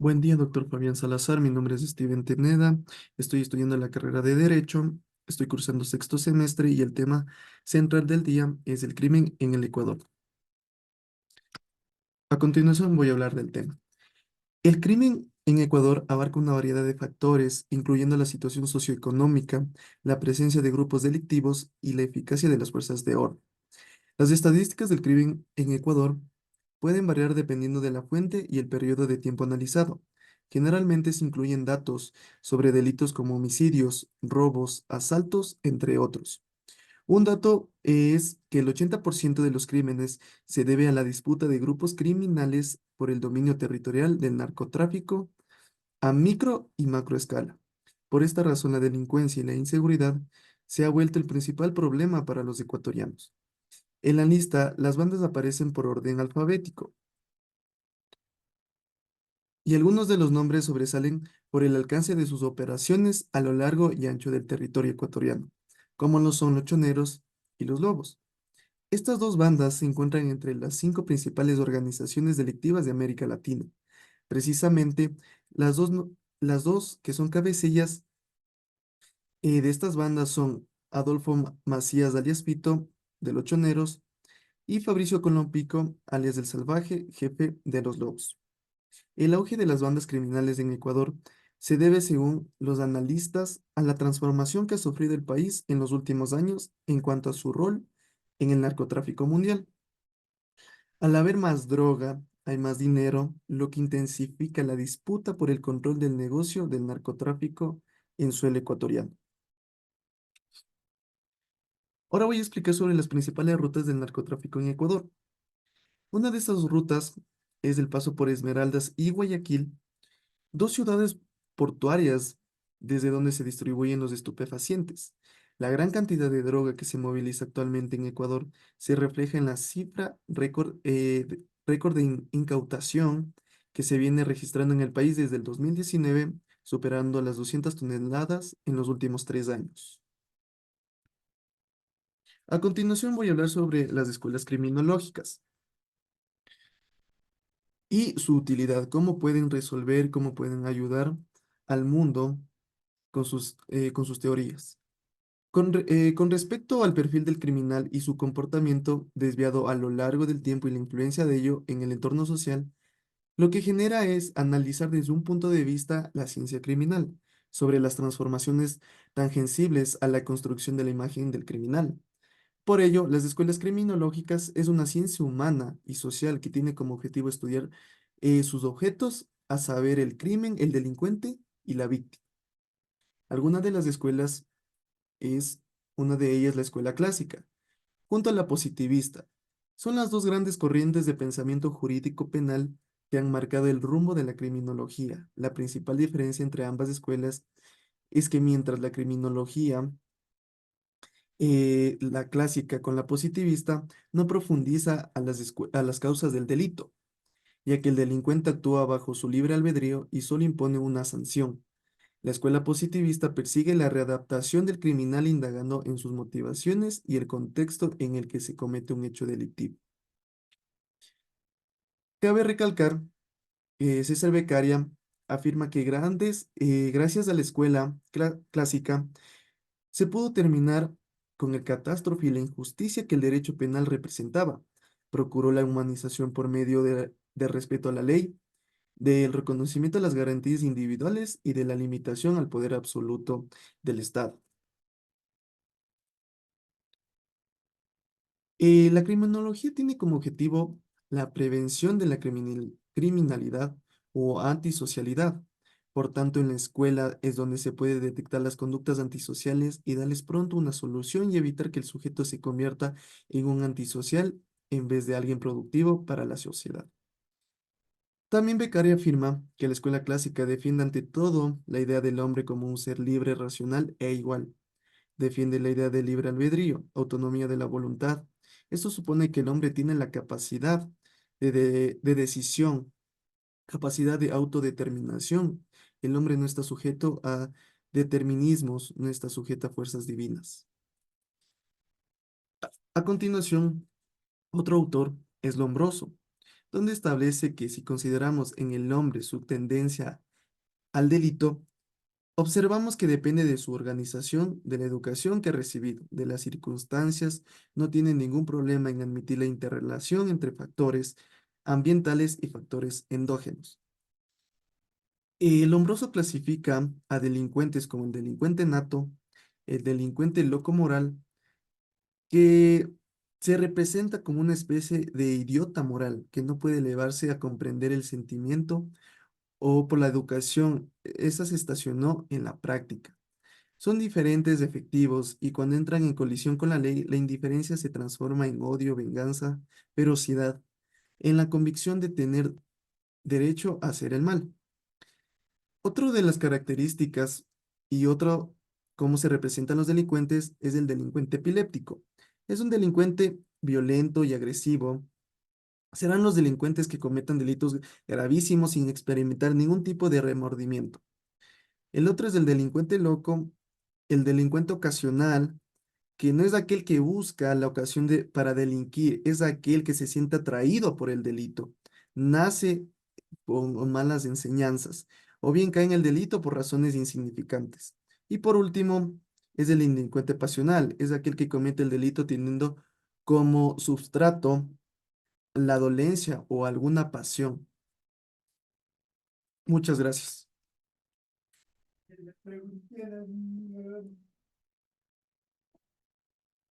Buen día, doctor Fabián Salazar. Mi nombre es Steven Teneda. Estoy estudiando la carrera de Derecho. Estoy cursando sexto semestre y el tema central del día es el crimen en el Ecuador. A continuación voy a hablar del tema. El crimen en Ecuador abarca una variedad de factores, incluyendo la situación socioeconómica, la presencia de grupos delictivos y la eficacia de las fuerzas de orden. Las estadísticas del crimen en Ecuador pueden variar dependiendo de la fuente y el periodo de tiempo analizado. Generalmente se incluyen datos sobre delitos como homicidios, robos, asaltos, entre otros. Un dato es que el 80% de los crímenes se debe a la disputa de grupos criminales por el dominio territorial del narcotráfico a micro y macro escala. Por esta razón, la delincuencia y la inseguridad se ha vuelto el principal problema para los ecuatorianos. En la lista, las bandas aparecen por orden alfabético y algunos de los nombres sobresalen por el alcance de sus operaciones a lo largo y ancho del territorio ecuatoriano, como lo son los choneros y los lobos. Estas dos bandas se encuentran entre las cinco principales organizaciones delictivas de América Latina. Precisamente, las dos que son cabecillas de estas bandas son Adolfo Macías alias Pito, de los choneros, y Fabricio Colompico, alias del Salvaje, jefe de los Lobos. El auge de las bandas criminales en Ecuador se debe, según los analistas, a la transformación que ha sufrido el país en los últimos años en cuanto a su rol en el narcotráfico mundial. Al haber más droga, hay más dinero, lo que intensifica la disputa por el control del negocio del narcotráfico en suelo ecuatoriano. Ahora voy a explicar sobre las principales rutas del narcotráfico en Ecuador. Una de esas rutas es el paso por Esmeraldas y Guayaquil, dos ciudades portuarias desde donde se distribuyen los estupefacientes. La gran cantidad de droga que se moviliza actualmente en Ecuador se refleja en la cifra récord de incautación que se viene registrando en el país desde el 2019, superando las 200 toneladas en los últimos 3 años. A continuación voy a hablar sobre las escuelas criminológicas y su utilidad, cómo pueden resolver, cómo pueden ayudar al mundo con sus teorías. Con respecto al perfil del criminal y su comportamiento desviado a lo largo del tiempo y la influencia de ello en el entorno social, lo que genera es analizar desde un punto de vista la ciencia criminal, sobre las transformaciones tangibles a la construcción de la imagen del criminal. Por ello, las escuelas criminológicas es una ciencia humana y social que tiene como objetivo estudiar sus objetos, a saber, el crimen, el delincuente y la víctima. Algunas de las escuelas es una de ellas la escuela clásica, junto a la positivista. Son las dos grandes corrientes de pensamiento jurídico penal que han marcado el rumbo de la criminología. La principal diferencia entre ambas escuelas es que mientras la criminología, la clásica con la positivista, no profundiza a las causas del delito, ya que el delincuente actúa bajo su libre albedrío y solo impone una sanción. La escuela positivista persigue la readaptación del criminal indagando en sus motivaciones y el contexto en el que se comete un hecho delictivo. Cabe recalcar que César Beccaria afirma que gracias a la escuela clásica, se pudo terminar con el catástrofe y la injusticia que el derecho penal representaba. Procuró la humanización por medio de respeto a la ley, del reconocimiento de las garantías individuales y de la limitación al poder absoluto del Estado. La criminología tiene como objetivo la prevención de la criminalidad o antisocialidad. Por tanto, en la escuela es donde se puede detectar las conductas antisociales y darles pronto una solución y evitar que el sujeto se convierta en un antisocial en vez de alguien productivo para la sociedad. También Beccaria afirma que la escuela clásica defiende ante todo la idea del hombre como un ser libre, racional e igual. Defiende la idea de libre albedrío, autonomía de la voluntad. Esto supone que el hombre tiene la capacidad de decisión, capacidad de autodeterminación. El hombre no está sujeto a determinismos, no está sujeto a fuerzas divinas. A continuación, otro autor es Lombroso. donde establece que si consideramos en el hombre su tendencia al delito, observamos que depende de su organización, de la educación que ha recibido, de las circunstancias, no tiene ningún problema en admitir la interrelación entre factores ambientales y factores endógenos. El Lombroso clasifica a delincuentes como el delincuente nato, el delincuente loco moral, que se representa como una especie de idiota moral que no puede elevarse a comprender el sentimiento o por la educación. Esa se estacionó en la práctica. Son diferentes de efectivos y cuando entran en colisión con la ley, la indiferencia se transforma en odio, venganza, ferocidad, en la convicción de tener derecho a hacer el mal. Otro de las características y otro, cómo se representan los delincuentes, es el delincuente epiléptico. Es un delincuente violento y agresivo. Serán los delincuentes que cometan delitos gravísimos sin experimentar ningún tipo de remordimiento. El otro es el delincuente loco, el delincuente ocasional, que no es aquel que busca la ocasión para delinquir, es aquel que se siente atraído por el delito. Nace con malas enseñanzas, o bien cae en el delito por razones insignificantes. Y por último, es el delincuente pasional, es aquel que comete el delito teniendo como substrato la dolencia o alguna pasión. Muchas gracias.